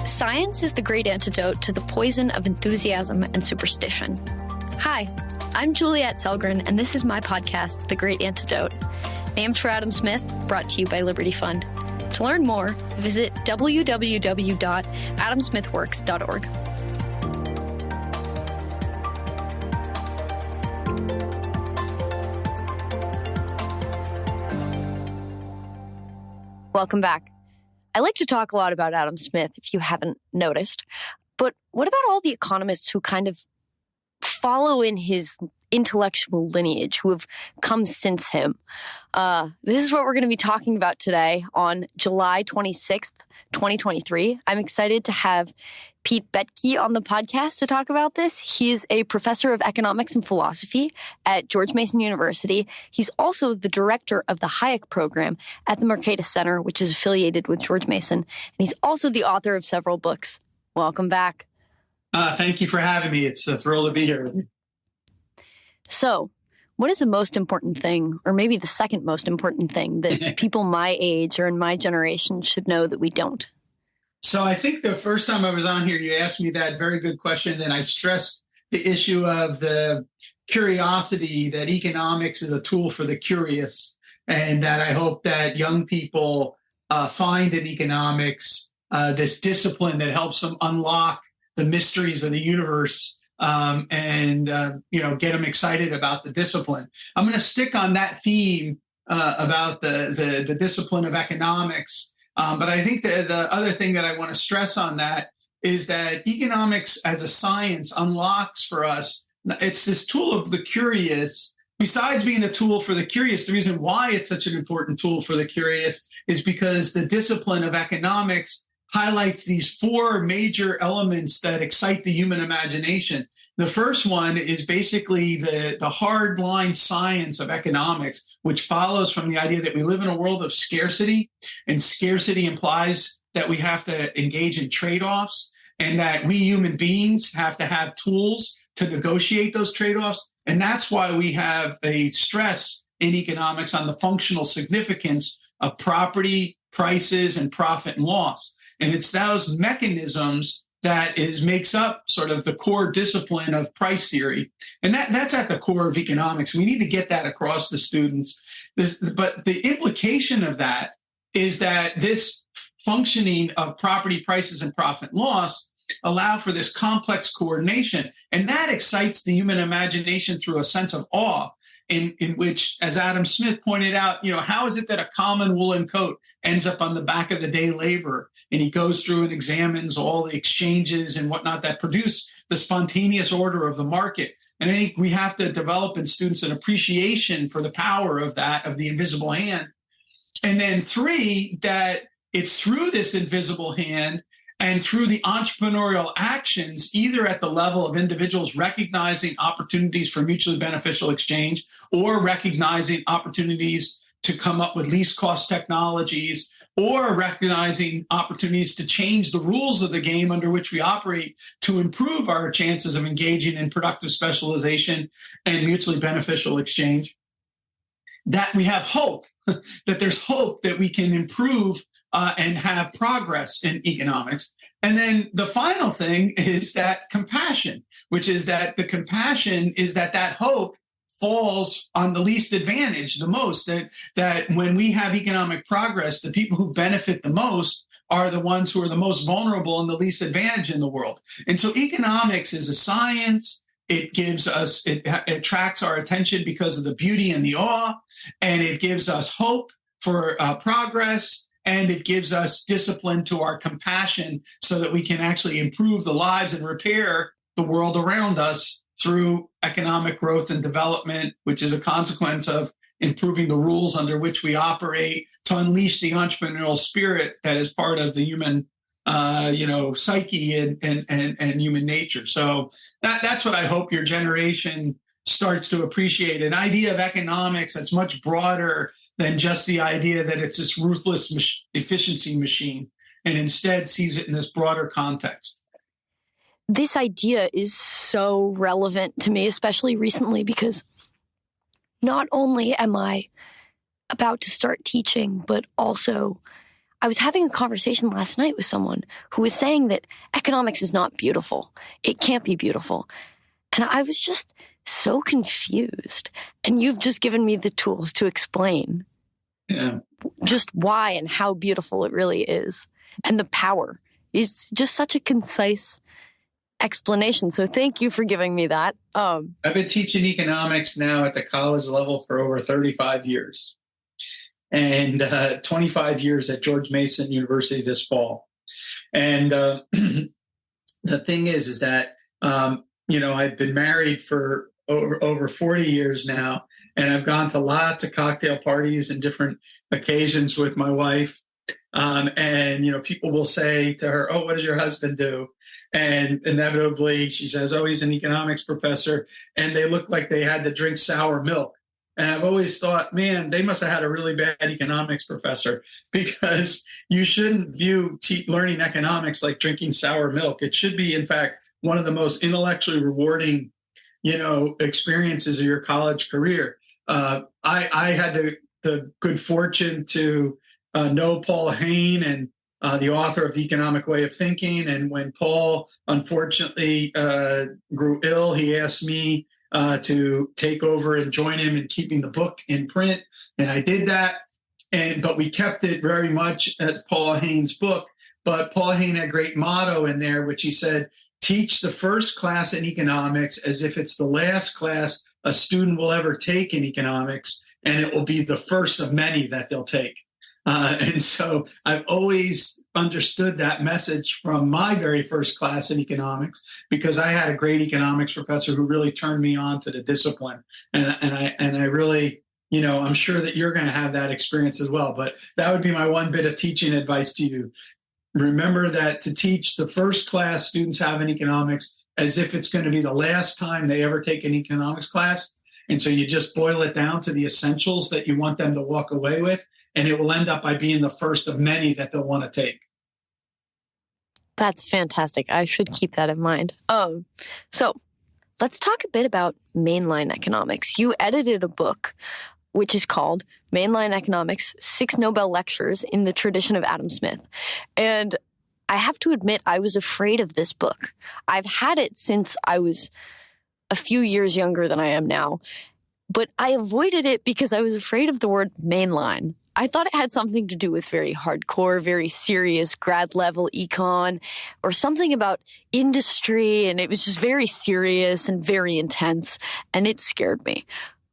Science is the great antidote to the poison of enthusiasm and superstition. Hi, I'm Juliette Selgren, and this is my podcast, The Great Antidote, named for Adam Smith, brought to you by Liberty Fund. To learn more, visit www.adamsmithworks.org. Welcome back. I like to talk a lot about Adam Smith, if you haven't noticed. But what about all the economists who kind of follow in his intellectual lineage, who have come since him? This is what we're going to be talking about today on July 26th, 2023. I'm excited to have Pete Boettke on the podcast to talk about this. He is a professor of economics and philosophy at George Mason University. He's also the director of the Hayek program at the Mercatus Center, which is affiliated with George Mason. And he's also the author of several books. Welcome back. Thank you for having me. It's a thrill to be here with you. So, what is the most important thing, or maybe the second most important thing, that people my age or in my generation should know that we don't? So I think the first time I was on here, you asked me that very good question, and I stressed the issue of the curiosity, that economics is a tool for the curious, and that I hope that young people find in economics this discipline that helps them unlock the mysteries of the universe and get them excited about the discipline. I'm going to stick on that theme about the discipline of economics. But I think the other thing that I want to stress on that is that economics as a science unlocks for us, it's this tool of the curious. Besides being a tool for the curious, the reason why it's such an important tool for the curious is because the discipline of economics highlights these four major elements that excite the human imagination. The first one is basically the hard line science of economics, which follows from the idea that we live in a world of scarcity, and scarcity implies that we have to engage in trade-offs, and that we human beings have to have tools to negotiate those trade-offs. And that's why we have a stress in economics on the functional significance of property, prices, and profit and loss. And it's those mechanisms that makes up sort of the core discipline of price theory. And that's at the core of economics. We need to get that across to students. But the implication of that is that this functioning of property prices and profit and loss allow for this complex coordination. And that excites the human imagination through a sense of awe, in which, as Adam Smith pointed out, how is it that a common woolen coat ends up on the back of the day labor? And he goes through and examines all the exchanges and whatnot that produce the spontaneous order of the market. And I think we have to develop in students an appreciation for the power of that, of the invisible hand. And then three, that it's through this invisible hand and through the entrepreneurial actions, either at the level of individuals recognizing opportunities for mutually beneficial exchange or recognizing opportunities to come up with least cost technologies, or recognizing opportunities to change the rules of the game under which we operate to improve our chances of engaging in productive specialization and mutually beneficial exchange, that we have hope, that there's hope that we can improve and have progress in economics. And then the final thing is that compassion, which is that the compassion is that hope falls on the least advantaged the most, that when we have economic progress, the people who benefit the most are the ones who are the most vulnerable and the least advantaged in the world. And so economics is a science. It attracts our attention because of the beauty and the awe, and it gives us hope for progress. And it gives us discipline to our compassion so that we can actually improve the lives and repair the world around us through economic growth and development, which is a consequence of improving the rules under which we operate to unleash the entrepreneurial spirit that is part of the human psyche and human nature. So that's what I hope your generation starts to appreciate, an idea of economics that's much broader than just the idea that it's this ruthless efficiency machine, and instead sees it in this broader context. This idea is so relevant to me, especially recently, because not only am I about to start teaching, but also I was having a conversation last night with someone who was saying that economics is not beautiful. It can't be beautiful. And I was just so confused. And you've just given me the tools to explain just why and how beautiful it really is. And the power is just such a concise explanation. So thank you for giving me that. I've been teaching economics now at the college level for over 35 years. And 25 years at George Mason University this fall. And the thing is that, I've been married for over 40 years now, and I've gone to lots of cocktail parties and different occasions with my wife. People will say to her, "Oh, what does your husband do?" And inevitably she says, "Oh, he's an economics professor." And they look like they had to drink sour milk. And I've always thought, man, they must have had a really bad economics professor, because you shouldn't view learning economics like drinking sour milk. It should be, in fact, one of the most intellectually rewarding, experiences of your college career. I had the good fortune to know Paul Hayne, and the author of The Economic Way of Thinking. And when Paul, unfortunately, grew ill, he asked me to take over and join him in keeping the book in print. And I did that. But we kept it very much as Paul Hayne's book. But Paul Hayne had a great motto in there, which he said, "Teach the first class in economics as if it's the last class a student will ever take in economics, and it will be the first of many that they'll take." And so I've always understood that message from my very first class in economics, because I had a great economics professor who really turned me on to the discipline. And I really, I'm sure that you're going to have that experience as well. But that would be my one bit of teaching advice to you. Remember that to teach the first class students have in economics as if it's going to be the last time they ever take an economics class. And so you just boil it down to the essentials that you want them to walk away with, and it will end up by being the first of many that they'll want to take. That's fantastic. I should keep that in mind. So let's talk a bit about mainline economics. You edited a book which is called Mainline Economics, 6 Nobel Lectures in the Tradition of Adam Smith. And I have to admit, I was afraid of this book. I've had it since I was a few years younger than I am now, but I avoided it because I was afraid of the word mainline. I thought it had something to do with very hardcore, very serious grad level econ, or something about industry, and it was just very serious and very intense, and it scared me.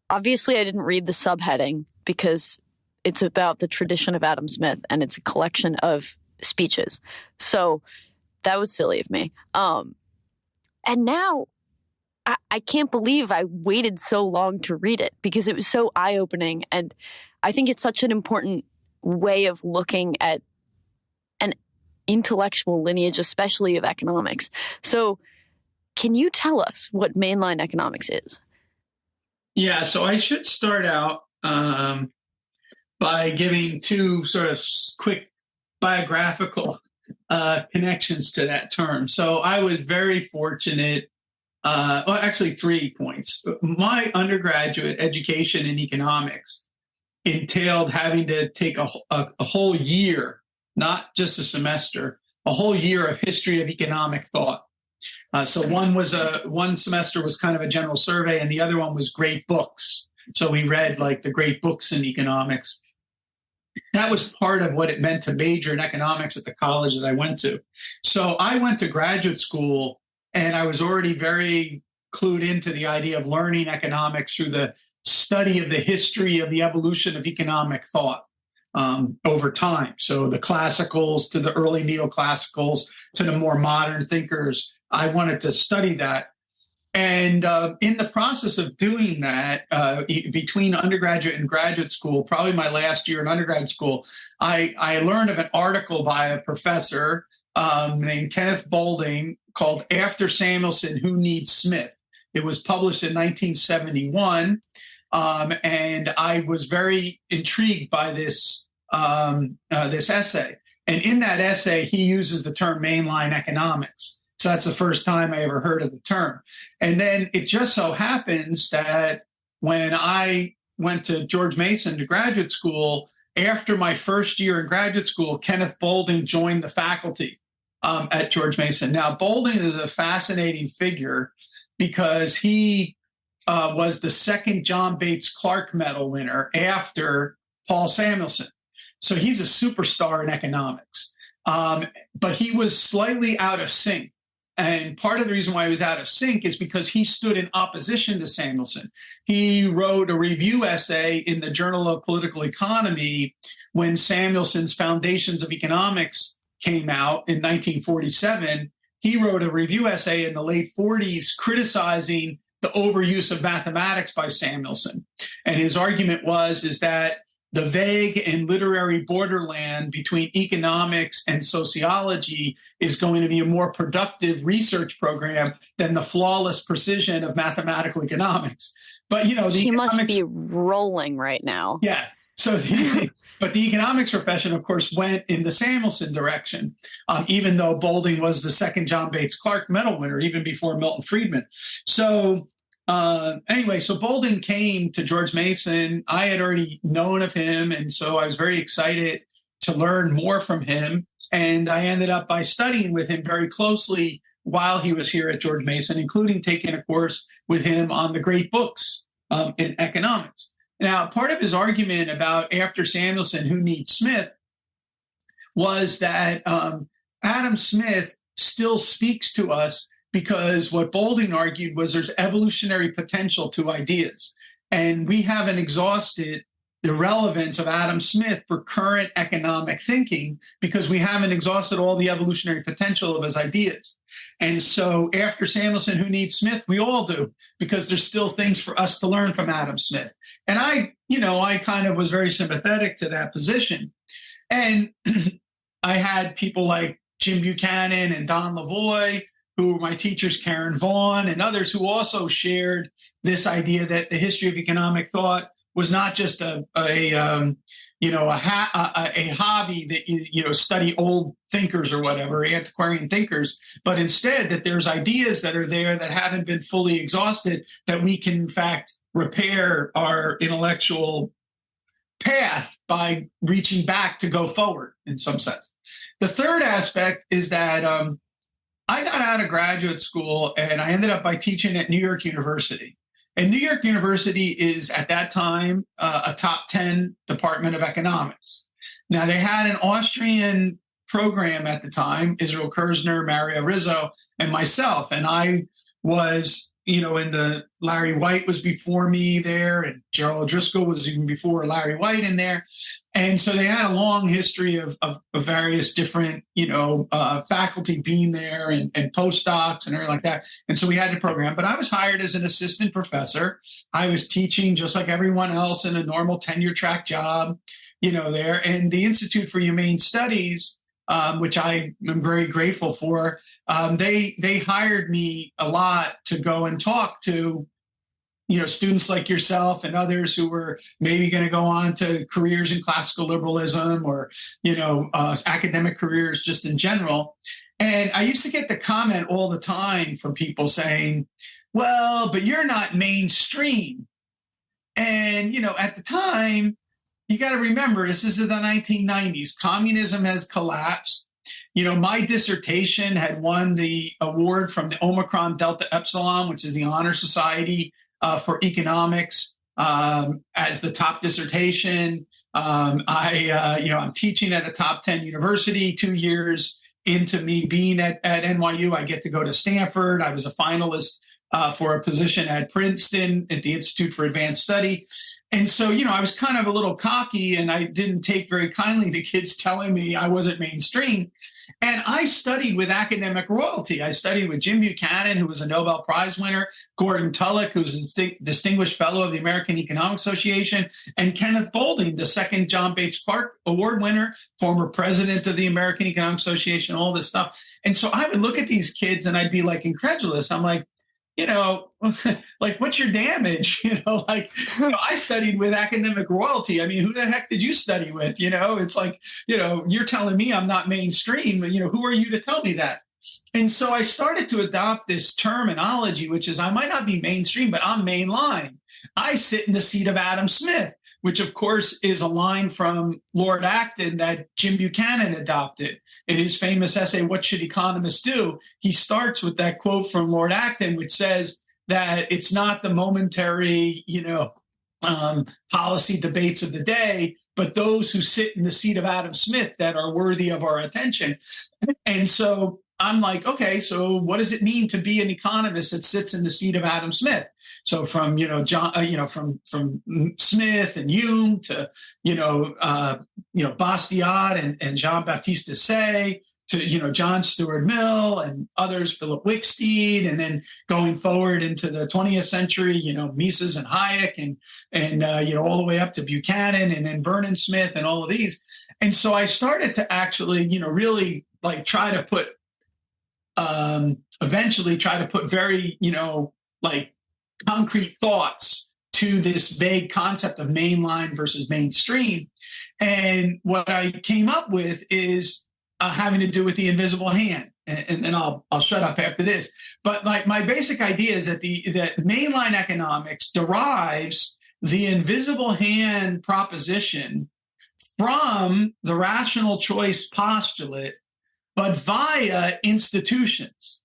Obviously, I didn't read the subheading because it's about the tradition of Adam Smith, and it's a collection of speeches. So that was silly of me. And now I can't believe I waited so long to read it, because it was so eye-opening. And I think it's such an important way of looking at an intellectual lineage, especially of economics. So can you tell us what mainline economics is? Yeah, so I should start out by giving two sort of quick biographical connections to that term. So I was very fortunate. Actually, 3 points. My undergraduate education in economics entailed having to take a whole year, not just a semester, a whole year of history of economic thought. So one semester was kind of a general survey, and the other one was great books. So we read like the great books in economics. That was part of what it meant to major in economics at the college that I went to. So I went to graduate school, and I was already very clued into the idea of learning economics through the study of the history of the evolution of economic thought over time. So the classicals to the early neoclassicals to the more modern thinkers, I wanted to study that. And in the process of doing that, between undergraduate and graduate school, probably my last year in undergraduate school, I learned of an article by a professor named Kenneth Boulding called "After Samuelson, Who Needs Smith?" It was published in 1971, and I was very intrigued by this essay. And in that essay, he uses the term mainline economics. So that's the first time I ever heard of the term. And then it just so happens that when I went to George Mason to graduate school, after my first year in graduate school, Kenneth Boulding joined the faculty at George Mason. Now, Boulding is a fascinating figure because he was the second John Bates Clark Medal winner after Paul Samuelson. So he's a superstar in economics. But he was slightly out of sync. And part of the reason why he was out of sync is because he stood in opposition to Samuelson. He wrote a review essay in the Journal of Political Economy when Samuelson's Foundations of Economics came out in 1947. He wrote a review essay in the late 40s criticizing the overuse of mathematics by Samuelson. And his argument is that the vague and literary borderland between economics and sociology is going to be a more productive research program than the flawless precision of mathematical economics. But, he must be rolling right now. Yeah. So, but the economics profession, of course, went in the Samuelson direction, even though Boulding was the second John Bates Clark Medal winner, even before Milton Friedman. So, anyway, so Boulding came to George Mason. I had already known of him, and so I was very excited to learn more from him. And I ended up by studying with him very closely while he was here at George Mason, including taking a course with him on the great books in economics. Now, part of his argument about after Samuelson, who needs Smith, was that Adam Smith still speaks to us because what Boulding argued was there's evolutionary potential to ideas. And we haven't exhausted the relevance of Adam Smith for current economic thinking because we haven't exhausted all the evolutionary potential of his ideas. And so after Samuelson, who needs Smith? We all do, because there's still things for us to learn from Adam Smith. And I kind of was very sympathetic to that position. And I had people like Jim Buchanan and Don Lavoie, who were my teachers, Karen Vaughn, and others who also shared this idea that the history of economic thought was not just a hobby that you study old thinkers or whatever, antiquarian thinkers, but instead that there's ideas that are there that haven't been fully exhausted, that we can in fact repair our intellectual path by reaching back to go forward in some sense. The third aspect is that I got out of graduate school and I ended up by teaching at New York University. And New York University is, at that time, a top 10 department of economics. Now, they had an Austrian program at the time, Israel Kirzner, Mario Rizzo, and myself. And I was, Larry White was before me there, and Gerald Driscoll was even before Larry White in there. And so they had a long history of various different, faculty being there and postdocs and everything like that. And so we had the program. But I was hired as an assistant professor. I was teaching just like everyone else in a normal tenure track job, there. And the Institute for Humane Studies, which I am very grateful for, they hired me a lot to go and talk to students like yourself and others who were maybe going to go on to careers in classical liberalism or, academic careers just in general. And I used to get the comment all the time from people saying, well, but you're not mainstream. And, at the time, you got to remember, this is the 1990s. Communism has collapsed. My dissertation had won the award from the Omicron Delta Epsilon, which is the honor society for economics, as the top dissertation. I'm teaching at a top 10 university. 2 years into me being at NYU, I get to go to Stanford. I was a finalist for a position at Princeton at the Institute for Advanced Study. And so, I was kind of a little cocky and I didn't take very kindly to kids telling me I wasn't mainstream. And I studied with academic royalty. I studied with Jim Buchanan, who was a Nobel Prize winner, Gordon Tullock, who's a distinguished fellow of the American Economic Association, and Kenneth Boulding, the second John Bates Clark Award winner, former president of the American Economic Association, all this stuff. And so I would look at these kids and I'd be like incredulous. I'm like, like, what's your damage? I studied with academic royalty. I mean, who the heck did you study with? It's like, you're telling me I'm not mainstream. Who are you to tell me that? And so I started to adopt this terminology, which is I might not be mainstream, but I'm mainline. I sit in the seat of Adam Smith, which of course is a line from Lord Acton that Jim Buchanan adopted in his famous essay, What Should Economists Do? He starts with that quote from Lord Acton, which says that it's not the momentary, policy debates of the day, but those who sit in the seat of Adam Smith that are worthy of our attention. And so I'm like, okay, so what does it mean to be an economist that sits in the seat of Adam Smith? So from from Smith and Hume to Bastiat and Jean-Baptiste Dessay to John Stuart Mill and others, Philip Wicksteed, and then going forward into the 20th century, Mises and Hayek and all the way up to Buchanan and then Vernon Smith and all of these. And so I started to actually, really like try to put eventually try to put very, like concrete thoughts to this vague concept of mainline versus mainstream. And what I came up with is having to do with the invisible hand. And then I'll shut up after this. But like my basic idea is that that mainline economics derives the invisible hand proposition from the rational choice postulate, but via institutions.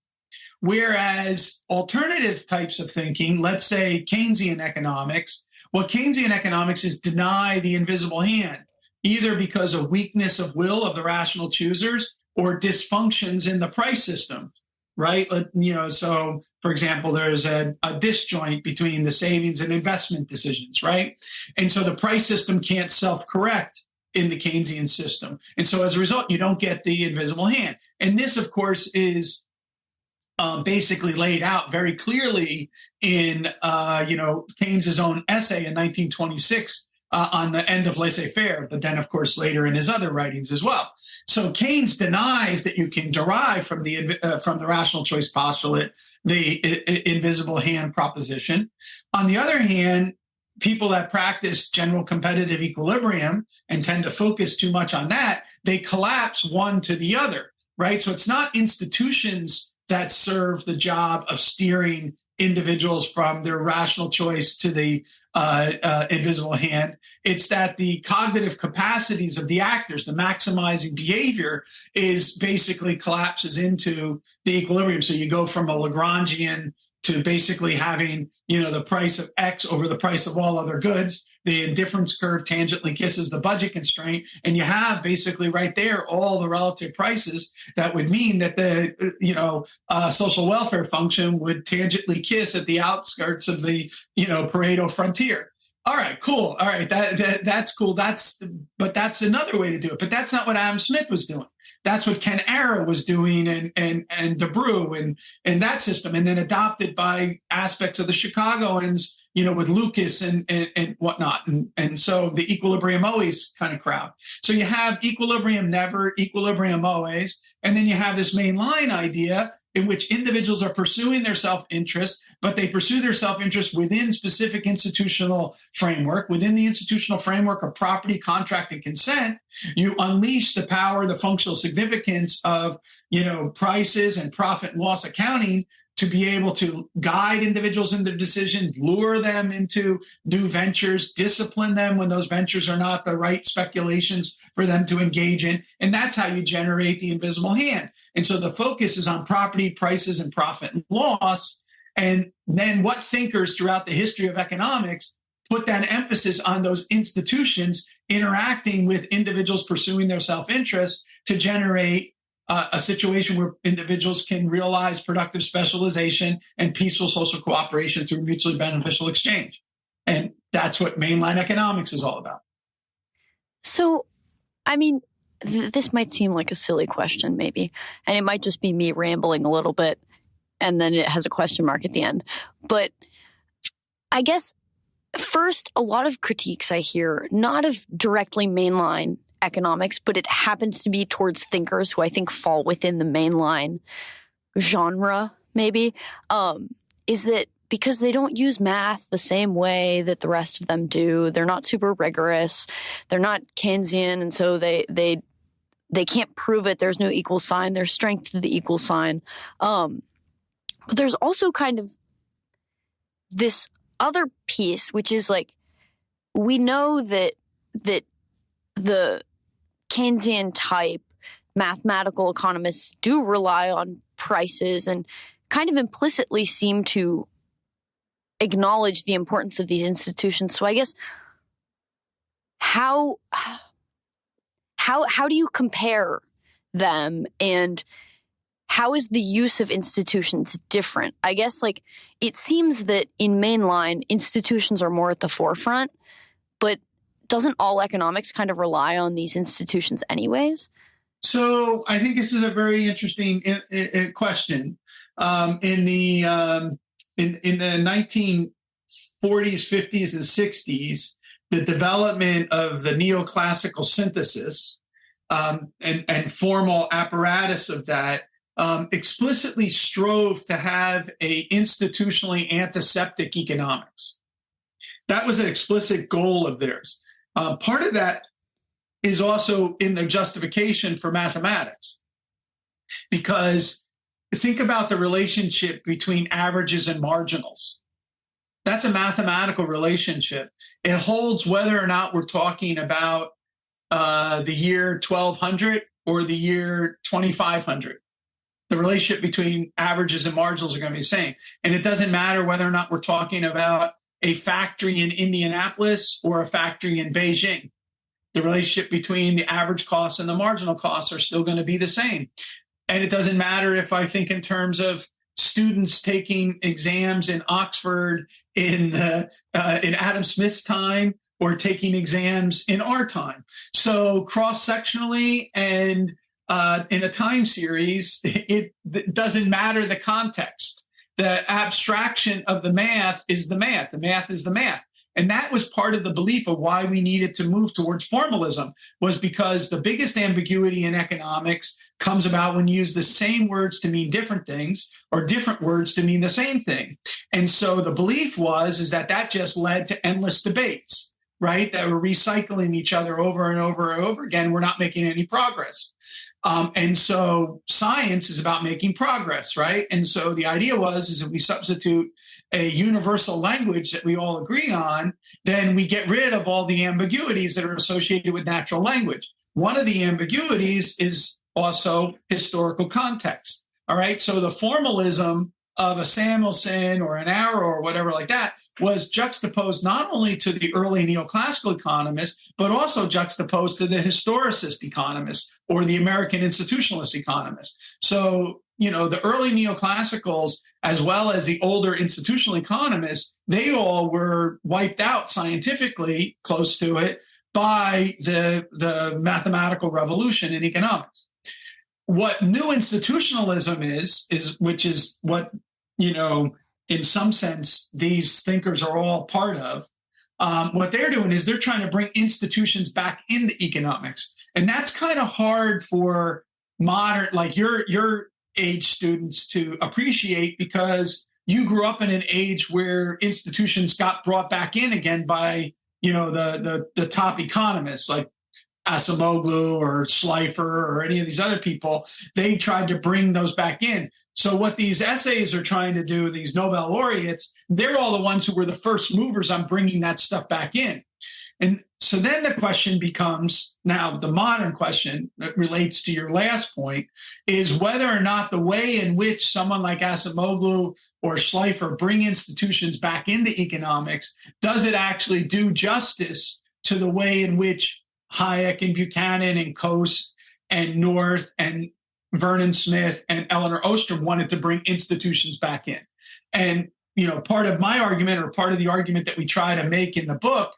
Whereas alternative types of thinking, let's say Keynesian economics, what Keynesian economics is deny the invisible hand, either because of weakness of will of the rational choosers or dysfunctions in the price system, right? So for example, there's a disjoint between the savings and investment decisions, right? And so the price system can't self-correct in the Keynesian system. And so as a result, you don't get the invisible hand. And this, of course, is basically laid out very clearly in, Keynes's own essay in 1926 on the end of laissez-faire, but then, of course, later in his other writings as well. So Keynes denies that you can derive from the rational choice postulate the invisible hand proposition. On the other hand, people that practice general competitive equilibrium and tend to focus too much on that, they collapse one to the other, right? So it's not institutions that serve the job of steering individuals from their rational choice to the invisible hand. It's that the cognitive capacities of the actors, the maximizing behavior, is basically collapses into the equilibrium. So you go from a Lagrangian to basically having, the price of X over the price of all other goods. The indifference curve tangentially kisses the budget constraint. And you have basically right there all the relative prices that would mean that the, social welfare function would tangentially kiss at the outskirts of the, Pareto frontier. All right, cool. All right, that's cool. But that's another way to do it. But that's not what Adam Smith was doing. That's what Ken Arrow was doing and DeBrew and that system, and then adopted by aspects of the Chicagoans, with Lucas and whatnot. And so the equilibrium always kind of crowd. So you have equilibrium never, equilibrium always. And then you have this mainline idea in which individuals are pursuing their self-interest, but they pursue their self-interest within specific institutional framework. Within the institutional framework of property, contract, and consent, you unleash the power, the functional significance of, prices and profit and loss accounting to be able to guide individuals in their decisions, lure them into new ventures, discipline them when those ventures are not the right speculations for them to engage in. And that's how you generate the invisible hand. And so the focus is on property, prices, and profit and loss. And then what thinkers throughout the history of economics put that emphasis on those institutions interacting with individuals pursuing their self-interest to generate a situation where individuals can realize productive specialization and peaceful social cooperation through mutually beneficial exchange. And that's what mainline economics is all about. So, I mean, this might seem like a silly question maybe, and it might just be me rambling a little bit, and then it has a question mark at the end. But I guess, first, a lot of critiques I hear, not of directly mainline economics, but it happens to be towards thinkers who I think fall within the mainline genre, maybe, is that because they don't use math the same way that the rest of them do, they're not super rigorous, they're not Keynesian, and so they can't prove it. There's no equal sign. There's strength to the equal sign. But there's also kind of this other piece, which is like we know that the Keynesian type mathematical economists do rely on prices and kind of implicitly seem to acknowledge the importance of these institutions. So I guess how do you compare them, and how is the use of institutions different? I guess like it seems that in Mainline, institutions are more at the forefront, but doesn't all economics kind of rely on these institutions anyways? So I think this is a very interesting question. In the 1940s, 50s, and 60s, the development of the neoclassical synthesis and formal apparatus of that explicitly strove to have a institutionally antiseptic economics. That was an explicit goal of theirs. Part of that is also in the justification for mathematics, because think about the relationship between averages and marginals. That's a mathematical relationship. It holds whether or not we're talking about the year 1200 or the year 2500. The relationship between averages and marginals are going to be the same. And it doesn't matter whether or not we're talking about a factory in Indianapolis or a factory in Beijing. The relationship between the average costs and the marginal costs are still going to be the same. And it doesn't matter if I think in terms of students taking exams in Oxford in Adam Smith's time or taking exams in our time. So cross-sectionally and in a time series, it doesn't matter the context. The abstraction of the math is the math. The math is the math. And that was part of the belief of why we needed to move towards formalism, was because the biggest ambiguity in economics comes about when you use the same words to mean different things or different words to mean the same thing. And so the belief is that just led to endless debates, right? That were recycling each other over and over and over again. We're not making any progress. And so science is about making progress, right? And so the idea is if we substitute a universal language that we all agree on, then we get rid of all the ambiguities that are associated with natural language. One of the ambiguities is also historical context. All right. So the formalism of a Samuelson or an Arrow or whatever like that was juxtaposed not only to the early neoclassical economists, but also juxtaposed to the historicist economists or the American institutionalist economists. So, the early neoclassicals, as well as the older institutional economists, they all were wiped out scientifically, close to it, by the mathematical revolution in economics. What new institutionalism is which is what, in some sense, these thinkers are all part of. What they're doing is they're trying to bring institutions back into economics. And that's kind of hard for modern, like your age students to appreciate, because you grew up in an age where institutions got brought back in again by, the top economists like Acemoglu or Schleifer or any of these other people. They tried to bring those back in. So what these essays are trying to do, these Nobel laureates, they're all the ones who were the first movers on bringing that stuff back in. And so then the question becomes, now the modern question that relates to your last point, is whether or not the way in which someone like Acemoglu or Schleifer bring institutions back into economics, does it actually do justice to the way in which Hayek and Buchanan and Coase and North and Vernon Smith and Eleanor Ostrom wanted to bring institutions back in? And, part of my argument, or part of the argument that we try to make in the book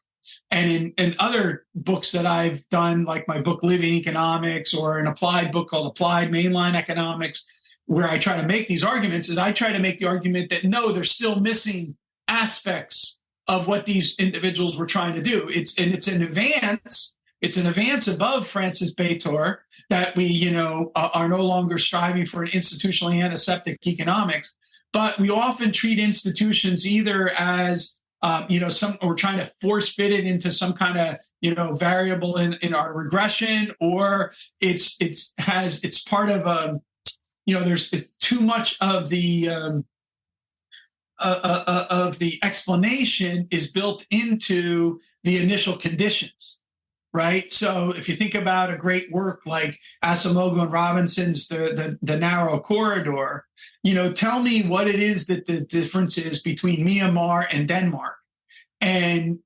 and in other books that I've done, like my book Living Economics, or an applied book called Applied Mainline Economics, where I try to make these arguments, is I try to make the argument that no, they're still missing aspects of what these individuals were trying to do. It's an advance. It's an advance above Francis Bacon that we, are no longer striving for an institutionally antiseptic economics, but we often treat institutions either as, we're trying to force fit it into some kind of, variable in our regression, or it's part of there's too much of the explanation is built into the initial conditions, right? So if you think about a great work like Acemoglu and Robinson's the narrow corridor, tell me what it is that the difference is between Myanmar and Denmark. And,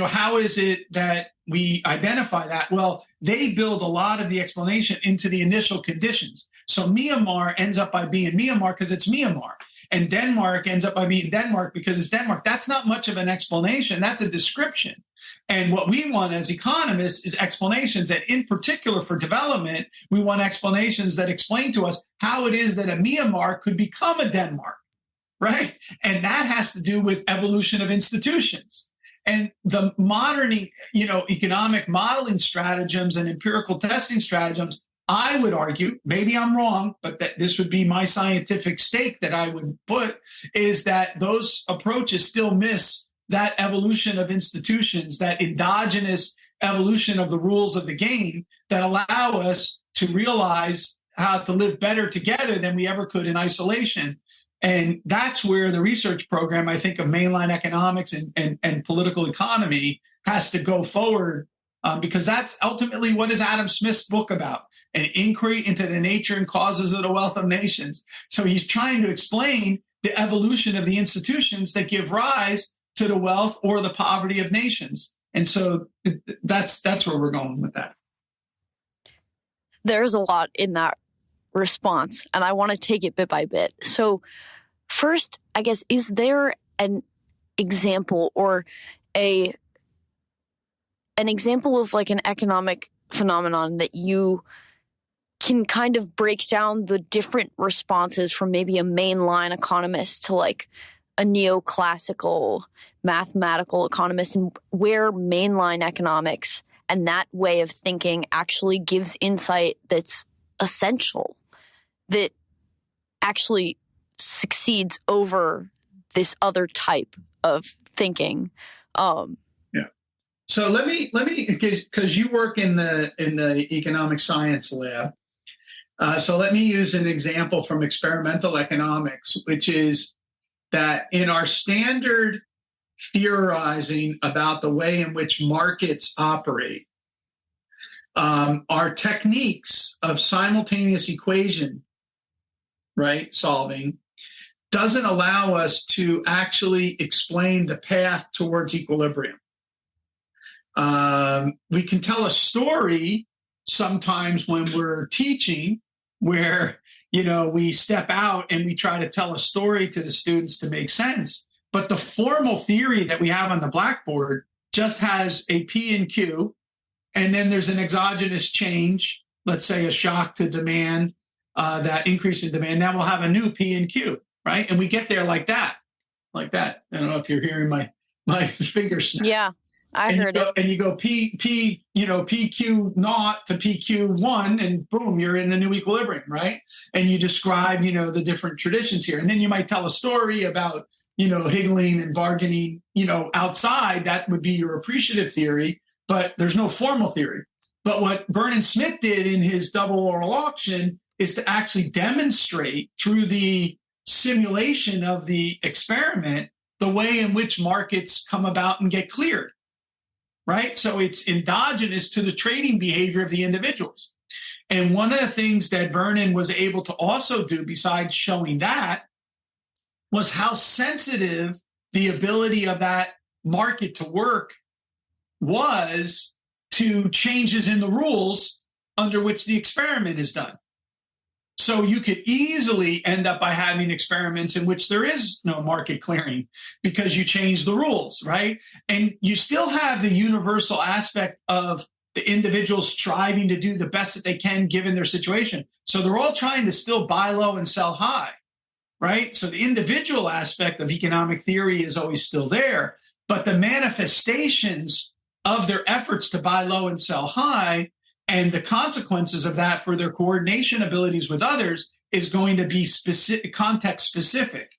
how is it that we identify that? Well, they build a lot of the explanation into the initial conditions. So Myanmar ends up by being Myanmar because it's Myanmar. And Denmark ends up by being Denmark because it's Denmark. That's not much of an explanation. That's a description. And what we want as economists is explanations. And in particular for development, we want explanations that explain to us how it is that a Myanmar could become a Denmark, right? And that has to do with evolution of institutions. And the modern, economic modeling stratagems and empirical testing stratagems, I would argue, maybe I'm wrong, but that this would be my scientific stake that I would put, is that those approaches still miss that evolution of institutions, that endogenous evolution of the rules of the game that allow us to realize how to live better together than we ever could in isolation. And that's where the research program, I think, of mainline economics and political economy has to go forward, because that's ultimately what is Adam Smith's book about, an inquiry into the nature and causes of the wealth of nations. So he's trying to explain the evolution of the institutions that give rise to the wealth or the poverty of nations. And so that's where we're going with that. There's a lot in that response, and I want to take it bit by bit. So first, I guess, is there an example or an example of like an economic phenomenon that you can kind of break down the different responses from maybe a mainline economist to like a neoclassical mathematical economist, and where mainline economics and that way of thinking actually gives insight that's essential, that actually succeeds over this other type of thinking? So let me, because you work in the economic science lab. So let me use an example from experimental economics, which is that in our standard theorizing about the way in which markets operate, our techniques of simultaneous equation, right, solving, doesn't allow us to actually explain the path towards equilibrium. We can tell a story sometimes when we're teaching where, we step out and we try to tell a story to the students to make sense. But the formal theory that we have on the blackboard just has a P and Q, and then there's an exogenous change, let's say a shock to demand, that increase in demand. Now we'll have a new P and Q, right? And we get there like that. I don't know if you're hearing my fingers snap. Yeah, I heard it. And you go PQ naught to PQ1, and boom, you're in a new equilibrium, right? And you describe, the different traditions here. And then you might tell a story about, higgling and bargaining, outside. That would be your appreciative theory, but there's no formal theory. But what Vernon Smith did in his double oral auction is to actually demonstrate through the simulation of the experiment the way in which markets come about and get cleared, right? So it's endogenous to the trading behavior of the individuals. And one of the things that Vernon was able to also do, besides showing that, was how sensitive the ability of that market to work was to changes in the rules under which the experiment is done. So you could easily end up by having experiments in which there is no market clearing because you change the rules, right? And you still have the universal aspect of the individuals striving to do the best that they can given their situation. So they're all trying to still buy low and sell high, right? So the individual aspect of economic theory is always still there, but the manifestations of their efforts to buy low and sell high and the consequences of that for their coordination abilities with others is going to be specific, context specific.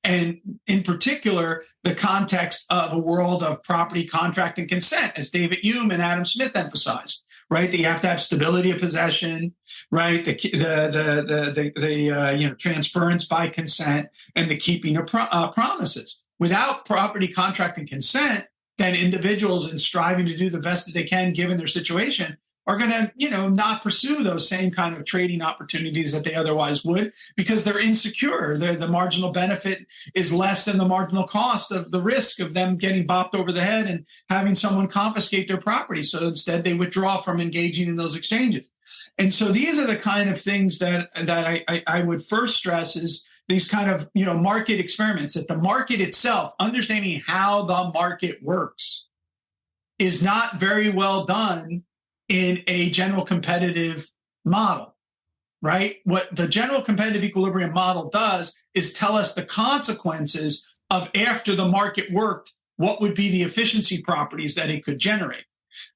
And in particular, the context of a world of property, contract, and consent, as David Hume and Adam Smith emphasized, right? That you have to have stability of possession, right? The transference by consent and the keeping of promises. Without property, contract, and consent, then individuals in striving to do the best that they can given their situation are going to, not pursue those same kind of trading opportunities that they otherwise would because they're insecure. The marginal benefit is less than the marginal cost of the risk of them getting bopped over the head and having someone confiscate their property. So instead, they withdraw from engaging in those exchanges. And so these are the kind of things that I would first stress is these kind of, market experiments, that the market itself, understanding how the market works, is not very well done in a general competitive model, right? What the general competitive equilibrium model does is tell us the consequences of after the market worked, what would be the efficiency properties that it could generate.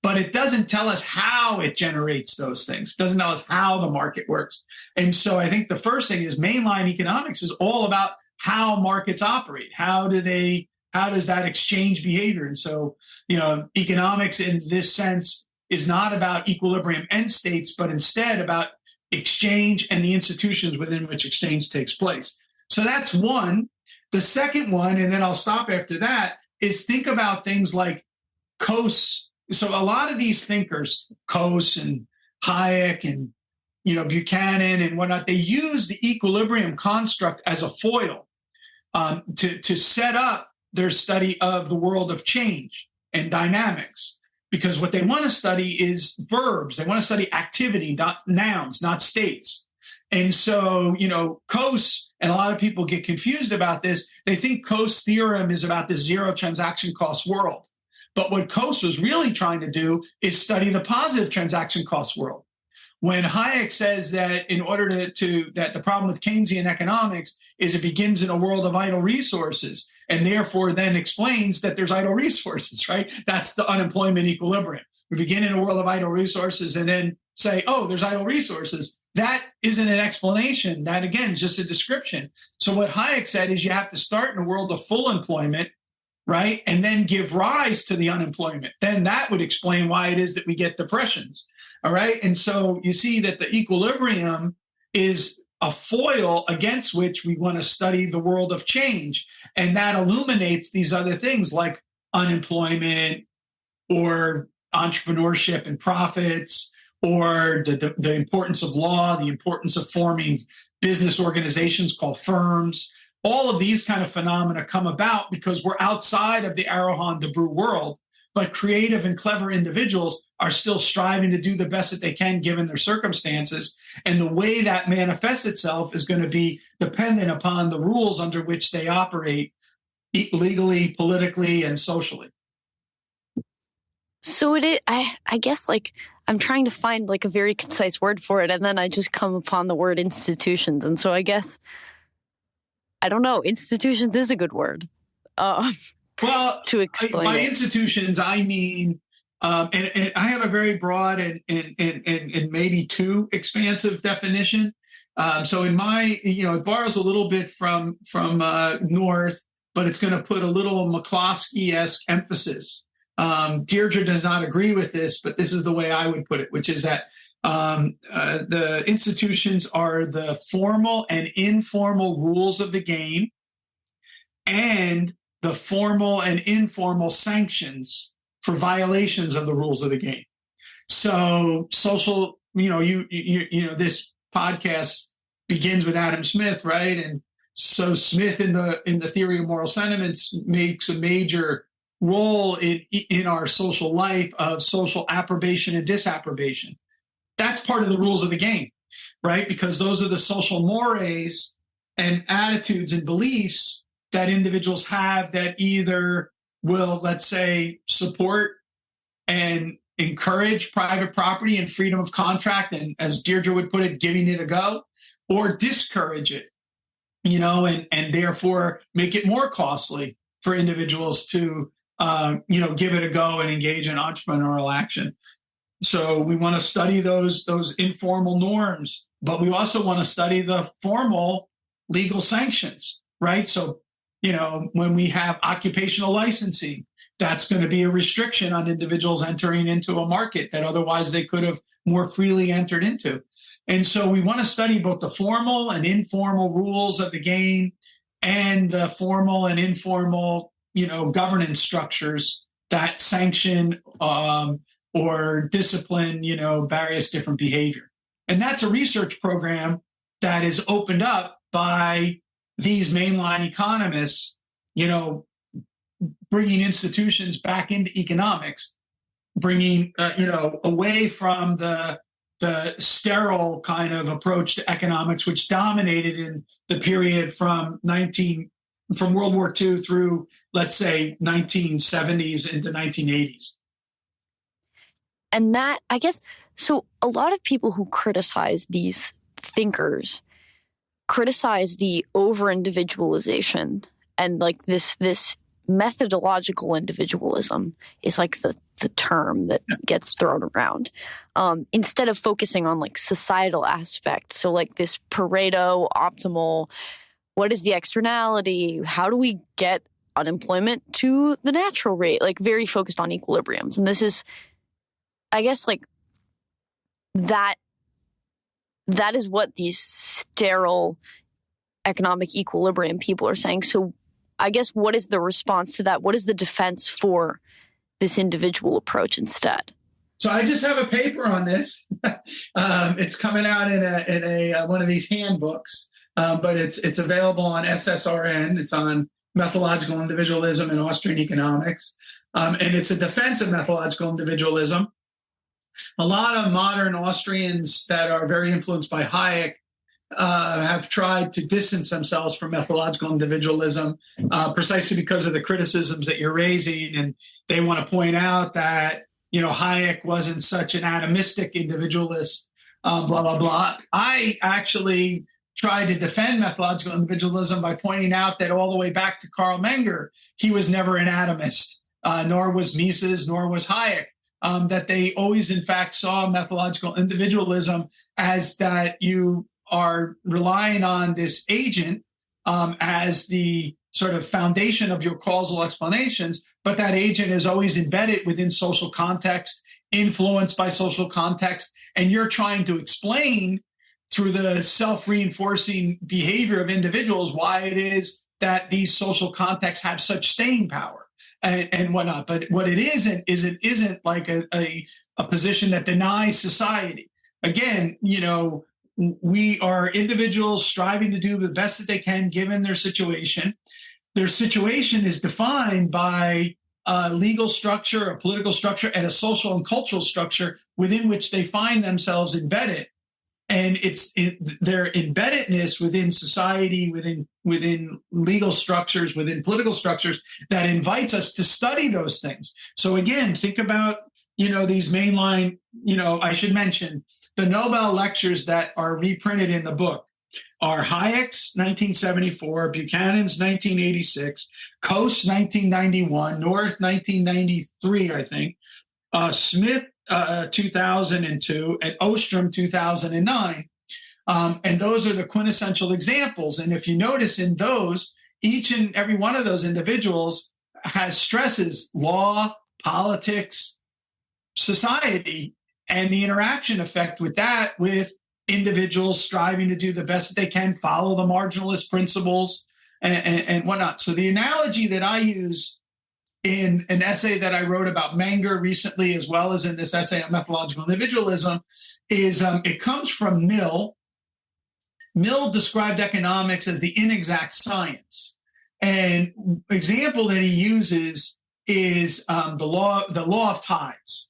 But it doesn't tell us how it generates those things. It doesn't tell us how the market works. And so I think the first thing is mainline economics is all about how markets operate. How does that exchange behavior? And so, economics in this sense is not about equilibrium end states, but instead about exchange and the institutions within which exchange takes place. So that's one. The second one, and then I'll stop after that, is think about things like Coase. So a lot of these thinkers, Coase and Hayek and Buchanan and whatnot, they use the equilibrium construct as a foil to set up their study of the world of change and dynamics. Because what they want to study is verbs. They want to study activity, not nouns, not states. And so, Coase, and a lot of people get confused about this. They think Coase theorem is about the zero transaction cost world. But what Coase was really trying to do is study the positive transaction cost world. When Hayek says that in order that the problem with Keynesian economics is it begins in a world of idle resources, and therefore then explains that there's idle resources, right? That's the unemployment equilibrium. We begin in a world of idle resources and then say, oh, there's idle resources. That isn't an explanation. That, again, is just a description. So what Hayek said is you have to start in a world of full employment, right? And then give rise to the unemployment. Then that would explain why it is that we get depressions, all right? And so you see that the equilibrium is a foil against which we want to study the world of change. And that illuminates these other things like unemployment or entrepreneurship and profits, or the importance of law, the importance of forming business organizations called firms. All of these kind of phenomena come about because we're outside of the Arahan Debrew world, but creative and clever individuals are still striving to do the best that they can given their circumstances. And the way that manifests itself is going to be dependent upon the rules under which they operate legally, politically, and socially. So I guess I'm trying to find a very concise word for it, and then I just come upon the word institutions. And so I guess, I don't know, institutions is a good word. To explain by institutions, I mean, and I have a very broad and maybe too expansive definition. So in my, it borrows a little bit from North, but it's going to put a little McCloskey-esque emphasis. Deirdre does not agree with this, but this is the way I would put it, which is that the institutions are the formal and informal rules of the game and the formal and informal sanctions for violations of the rules of the game. So social, this podcast begins with Adam Smith, right? And so Smith in the theory of moral sentiments makes a major role in our social life of social approbation and disapprobation. That's part of the rules of the game, right? Because those are the social mores and attitudes and beliefs that individuals have that either will, let's say, support and encourage private property and freedom of contract, and as Deirdre would put it, giving it a go, or discourage it, and therefore make it more costly for individuals to, give it a go and engage in entrepreneurial action. So we want to study those informal norms, but we also want to study the formal legal sanctions, right? So, when we have occupational licensing, that's going to be a restriction on individuals entering into a market that otherwise they could have more freely entered into. And so we want to study both the formal and informal rules of the game and the formal and informal, governance structures that sanction or discipline, various different behavior. And that's a research program that is opened up by these mainline economists, bringing institutions back into economics, bringing, away from the sterile kind of approach to economics, which dominated in the period from World War II through, let's say, 1970s into 1980s. And that, I guess, so a lot of people who criticize these thinkers criticize the over-individualization, and like this methodological individualism is like the term that gets thrown around, instead of focusing on like societal aspects. So like this Pareto optimal, what is the externality? How do we get unemployment to the natural rate? Like very focused on equilibriums. And this is, I guess, like that is what these sterile economic equilibrium people are saying. So I guess, what is the response to that? What is the defense for this individual approach instead? So I just have a paper on this. It's coming out in a one of these handbooks, but it's available on SSRN. It's on methodological individualism in Austrian economics, and it's a defense of methodological individualism. A lot of modern Austrians that are very influenced by Hayek have tried to distance themselves from methodological individualism, precisely because of the criticisms that you're raising. And they want to point out that, Hayek wasn't such an atomistic individualist, blah, blah, blah. I actually tried to defend methodological individualism by pointing out that all the way back to Karl Menger, he was never an atomist, nor was Mises, nor was Hayek. That they always, in fact, saw methodological individualism as that you are relying on this agent as the sort of foundation of your causal explanations, but that agent is always embedded within social context, influenced by social context, and you're trying to explain through the self-reinforcing behavior of individuals why it is that these social contexts have such staying power and whatnot. But what it isn't like a position that denies society. Again, we are individuals striving to do the best that they can given their situation. Their situation is defined by a legal structure, a political structure, and a social and cultural structure within which they find themselves embedded. And it's their embeddedness within society, within legal structures, within political structures that invites us to study those things. So again, think about, these mainline, I should mention the Nobel lectures that are reprinted in the book are Hayek's 1974, Buchanan's 1986, Coase 1991, North 1993, I think, Smith 2002, and Ostrom 2009. And those are the quintessential examples. And if you notice in those, each and every one of those individuals has stresses: law, politics, society, and the interaction effect with that, with individuals striving to do the best that they can, follow the marginalist principles and whatnot. So the analogy that I use in an essay that I wrote about Menger recently, as well as in this essay on methodological individualism, is it comes from Mill. Mill described economics as the inexact science. And example that he uses is the law of tides,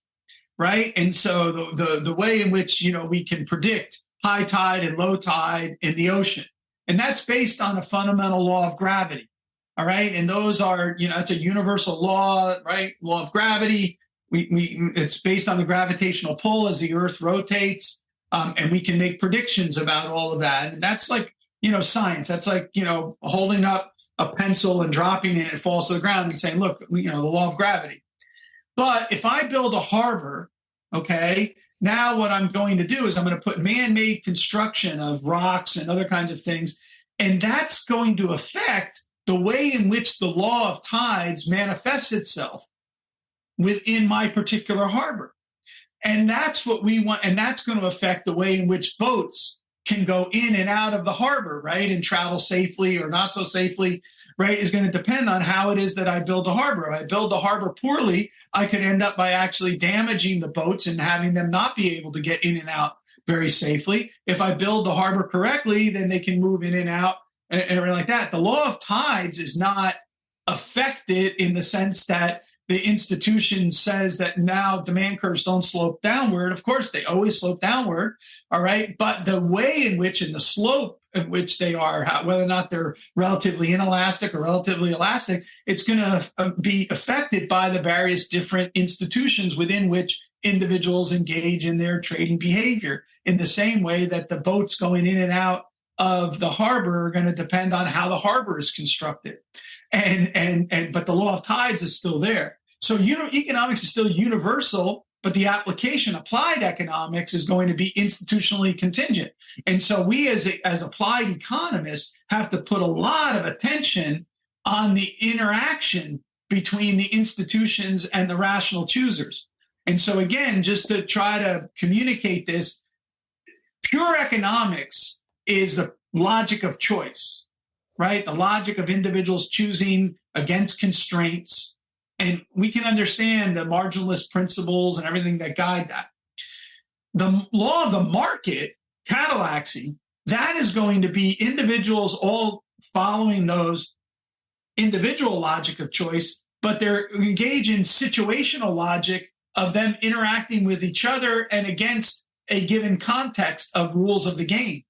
right? And so the way in which we can predict high tide and low tide in the ocean, and that's based on a fundamental law of gravity. All right. And those are, it's a universal law, right? Law of gravity. It's based on the gravitational pull as the Earth rotates. And we can make predictions about all of that. And that's like, science. That's like, holding up a pencil and dropping it, it falls to the ground and saying, look, the law of gravity. But if I build a harbor, okay, now what I'm going to do is I'm going to put man-made construction of rocks and other kinds of things. And that's going to affect the way in which the law of tides manifests itself within my particular harbor. And that's what we want. And that's going to affect the way in which boats can go in and out of the harbor, right, and travel safely or not so safely, right, is going to depend on how it is that I build a harbor. If I build the harbor poorly, I could end up by actually damaging the boats and having them not be able to get in and out very safely. If I build the harbor correctly, then they can move in and out and everything like that. The law of tides is not affected in the sense that the institution says that now demand curves don't slope downward. Of course, they always slope downward, all right? But the way in which and the slope in which they are, whether or not they're relatively inelastic or relatively elastic, it's going to be affected by the various different institutions within which individuals engage in their trading behavior, in the same way that the boats going in and out of the harbor are going to depend on how the harbor is constructed. But the law of tides is still there. So economics is still universal, but the application, applied economics, is going to be institutionally contingent. And so we as applied economists have to put a lot of attention on the interaction between the institutions and the rational choosers. And so again, just to try to communicate this, pure economics is the logic of choice, right? The logic of individuals choosing against constraints. And we can understand the marginalist principles and everything that guide that. The law of the market, catalaxy, that is going to be individuals all following those individual logic of choice, but they're engaged in situational logic of them interacting with each other and against a given context of rules of the game.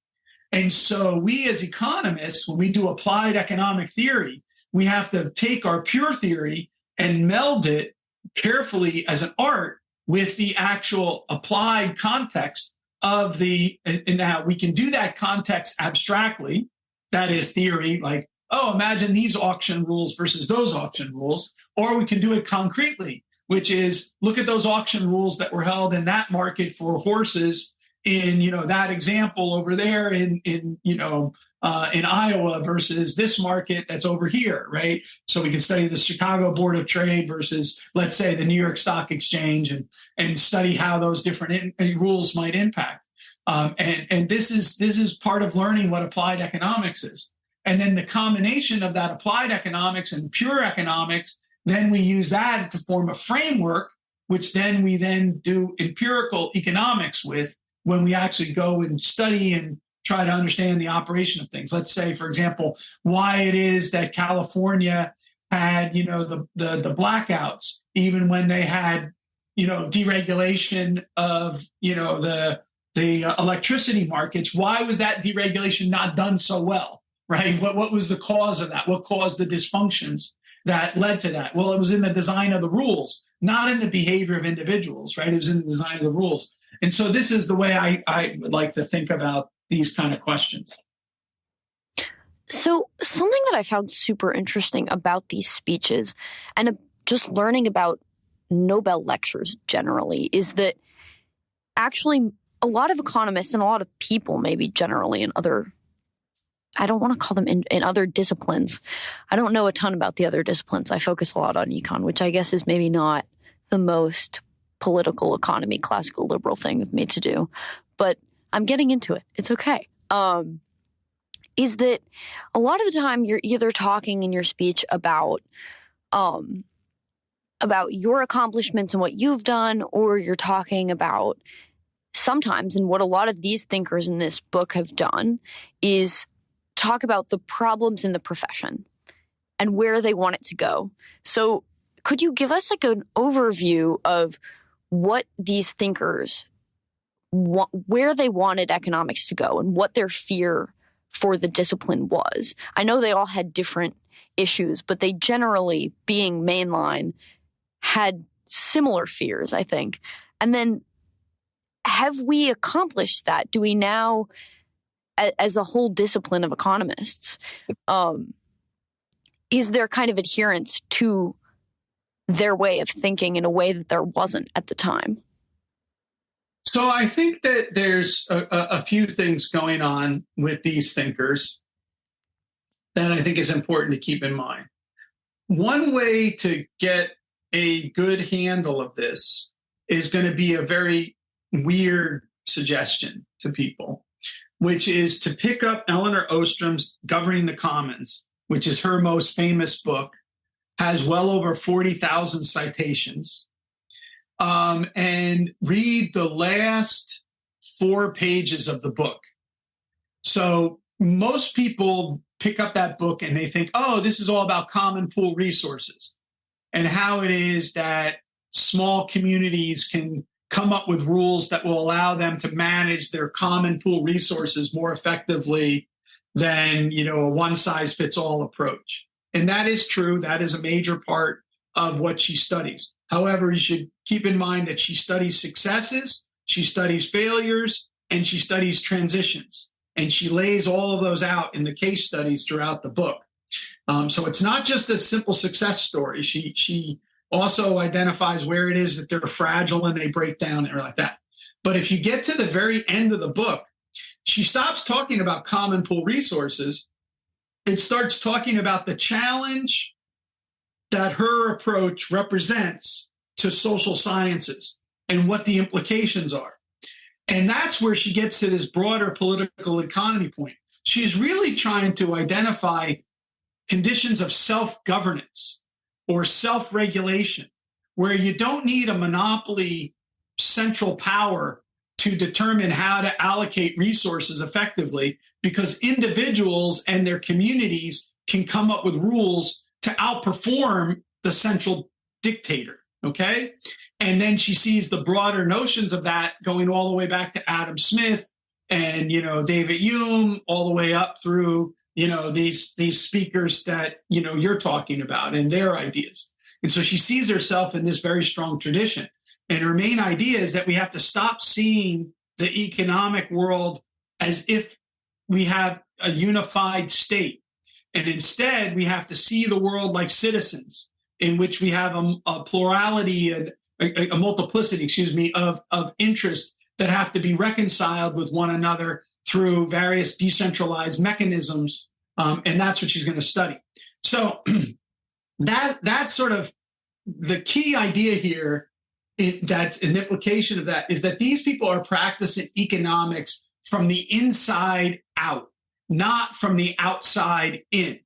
And so we as economists, when we do applied economic theory, we have to take our pure theory and meld it carefully as an art with the actual applied context of and now we can do that context abstractly, that is theory, like, oh, imagine these auction rules versus those auction rules, or we can do it concretely, which is look at those auction rules that were held in that market for horses in, that example over there in Iowa versus this market that's over here, right? So we can study the Chicago Board of Trade versus, let's say, the New York Stock Exchange and study how those different rules might impact. And this is part of learning what applied economics is. And then the combination of that applied economics and pure economics, then we use that to form a framework, which then we then do empirical economics with when we actually go and study and try to understand the operation of things. Let's say, for example, why it is that California had, the blackouts, even when they had, deregulation of, the electricity markets. Why was that deregulation not done so well, right? What was the cause of that? What caused the dysfunctions that led to that? Well, it was in the design of the rules, not in the behavior of individuals, right? It was in the design of the rules. And so this is the way I would like to think about these kind of questions. So something that I found super interesting about these speeches and just learning about Nobel lectures generally is that actually a lot of economists and a lot of people maybe generally in other, I don't want to call them in other disciplines. I don't know a ton about the other disciplines. I focus a lot on econ, which I guess is maybe not the most political economy, classical liberal thing of me to do, but I'm getting into it. It's okay. Is that a lot of the time you're either talking in your speech about your accomplishments and what you've done, or you're talking about sometimes, and what a lot of these thinkers in this book have done is talk about the problems in the profession and where they want it to go. So could you give us like an overview of what these thinkers where they wanted economics to go and what their fear for the discipline was? I know they all had different issues, but they generally, being mainline, had similar fears, I think. And then have we accomplished that? Do we now, as a whole discipline of economists, is there kind of adherence to their way of thinking in a way that there wasn't at the time? So I think that there's a few things going on with these thinkers that I think is important to keep in mind. One way to get a good handle of this is going to be a very weird suggestion to people, which is to pick up Eleanor Ostrom's Governing the Commons, which is her most famous book, has well over 40,000 citations, and read the last 4 pages of the book. So most people pick up that book and they think, oh, this is all about common pool resources and how it is that small communities can come up with rules that will allow them to manage their common pool resources more effectively than, a one-size-fits-all approach. And that is true. That is a major part of what she studies. However, you should keep in mind that she studies successes, she studies failures, and she studies transitions. And she lays all of those out in the case studies throughout the book. So it's not just a simple success story. She also identifies where it is that they're fragile and they break down or like that. But if you get to the very end of the book, she stops talking about common pool resources. It starts talking about the challenge that her approach represents to social sciences and what the implications are. And that's where she gets to this broader political economy point. She's really trying to identify conditions of self-governance or self-regulation, where you don't need a monopoly central power to determine how to allocate resources effectively, because individuals and their communities can come up with rules to outperform the central dictator, okay? And then she sees the broader notions of that going all the way back to Adam Smith and, David Hume, all the way up through, these speakers that, you're talking about and their ideas. And so she sees herself in this very strong tradition. And her main idea is that we have to stop seeing the economic world as if we have a unified state. And instead, we have to see the world like citizens, in which we have a plurality and a multiplicity, of interest that have to be reconciled with one another through various decentralized mechanisms. And that's what she's going to study. So that's sort of the key idea here. That's an implication of that, is that these people are practicing economics from the inside out, not from the outside in.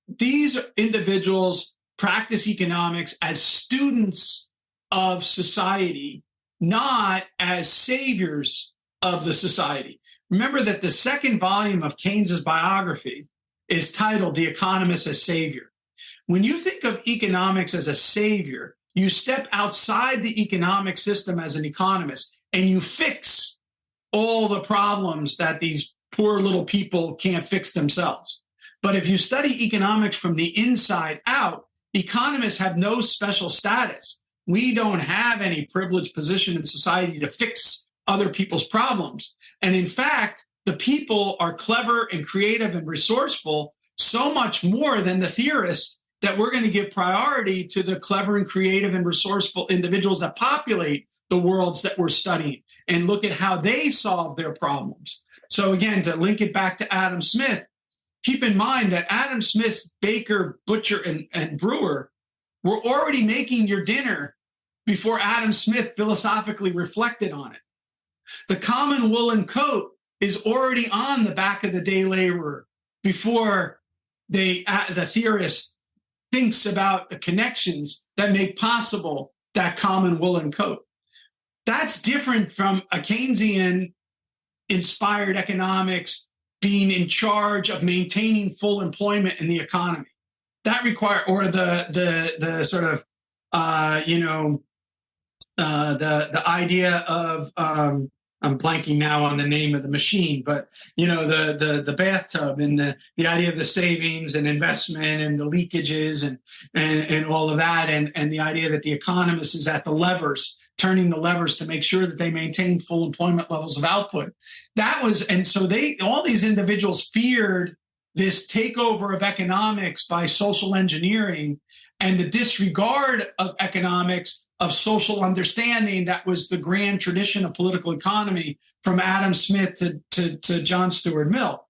These individuals practice economics as students of society, not as saviors of the society. Remember that the second volume of Keynes's biography is titled The Economist as Savior. When you think of economics as a savior, you step outside the economic system as an economist and you fix all the problems that these poor little people can't fix themselves. But if you study economics from the inside out, economists have no special status. We don't have any privileged position in society to fix other people's problems. And in fact, the people are clever and creative and resourceful, so much more than the theorists, that we're going to give priority to the clever and creative and resourceful individuals that populate the worlds that we're studying and look at how they solve their problems. So again, to link it back to Adam Smith, keep in mind that Adam Smith's baker, butcher, and brewer were already making your dinner before Adam Smith philosophically reflected on it. The common woolen coat is already on the back of the day laborer before the theorist thinks about the connections that make possible that common woolen coat. That's different from a Keynesian inspired economics being in charge of maintaining full employment in the economy. That require, or the sort of the idea of I'm blanking now on the name of the machine, but the bathtub and the idea of the savings and investment and the leakages and all of that, and the idea that the economist is at the levers, turning the levers to make sure that they maintain full employment levels of output. So all these individuals feared this takeover of economics by social engineering and the disregard of economics of social understanding that was the grand tradition of political economy from Adam Smith to John Stuart Mill.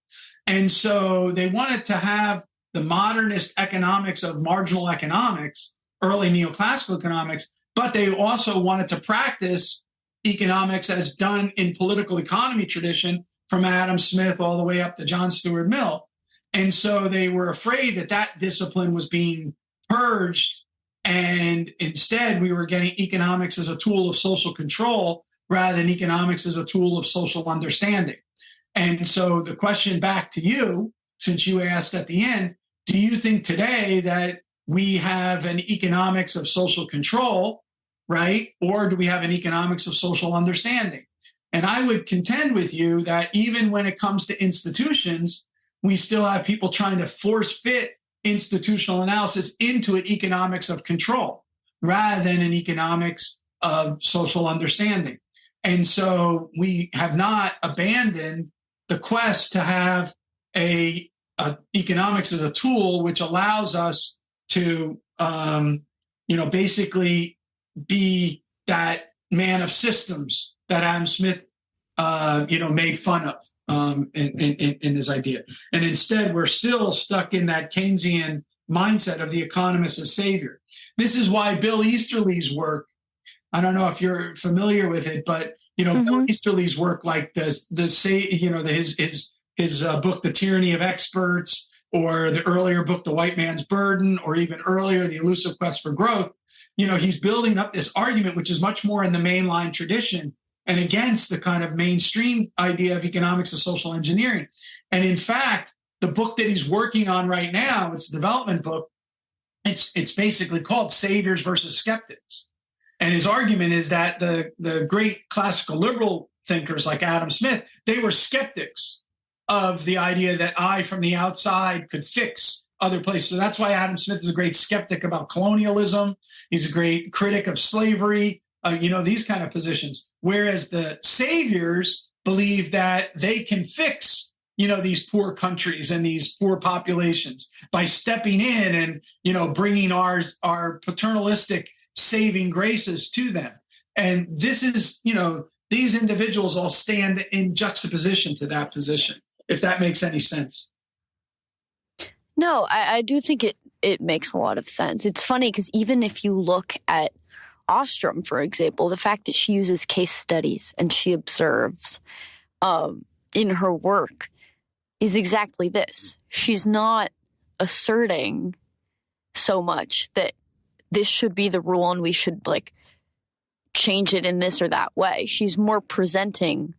And so they wanted to have the modernist economics of marginal economics, early neoclassical economics, but they also wanted to practice economics as done in political economy tradition from Adam Smith all the way up to John Stuart Mill. And so they were afraid that that discipline was being purged. And instead, we were getting economics as a tool of social control rather than economics as a tool of social understanding. And so the question back to you, since you asked at the end, do you think today that we have an economics of social control, right? Or do we have an economics of social understanding? And I would contend with you that even when it comes to institutions, we still have people trying to force fit institutional analysis into an economics of control rather than an economics of social understanding. And so we have not abandoned the quest to have a economics as a tool which allows us to, basically be that man of systems that Adam Smith, made fun of in his idea. And instead, we're still stuck in that Keynesian mindset of the economist as savior. This is why Bill Easterly's work, I don't know if you're familiar with it, but, Bill Easterly's work, like his book, The Tyranny of Experts, or the earlier book, The White Man's Burden, or even earlier, The Elusive Quest for Growth, he's building up this argument, which is much more in the mainline tradition and against the kind of mainstream idea of economics and social engineering. And in fact, the book that he's working on right now, it's a development book, it's basically called Saviors versus Skeptics. And his argument is that the great classical liberal thinkers like Adam Smith, they were skeptics of the idea that I from the outside could fix other places. So that's why Adam Smith is a great skeptic about colonialism. He's a great critic of slavery, these kind of positions. Whereas the saviors believe that they can fix, these poor countries and these poor populations by stepping in and, bringing our paternalistic saving graces to them. And this is, these individuals all stand in juxtaposition to that position, if that makes any sense. No, I do think it makes a lot of sense. It's funny because even if you look at Ostrom, for example, the fact that she uses case studies and she observes in her work is exactly this. She's not asserting so much that this should be the rule and we should change it in this or that way. She's more presenting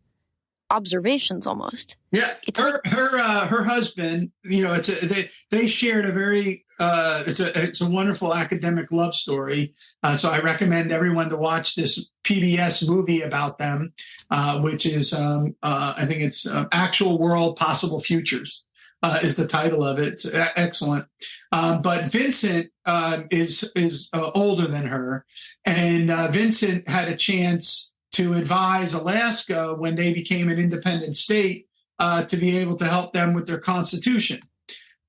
observations almost. Yeah, her husband, they shared a very it's a wonderful academic love story. So I recommend everyone to watch this PBS movie about them, which is I think it's Actual World Possible Futures is the title of it. It's excellent. But Vincent is older than her, and Vincent had a chance to advise Alaska when they became an independent state to be able to help them with their constitution.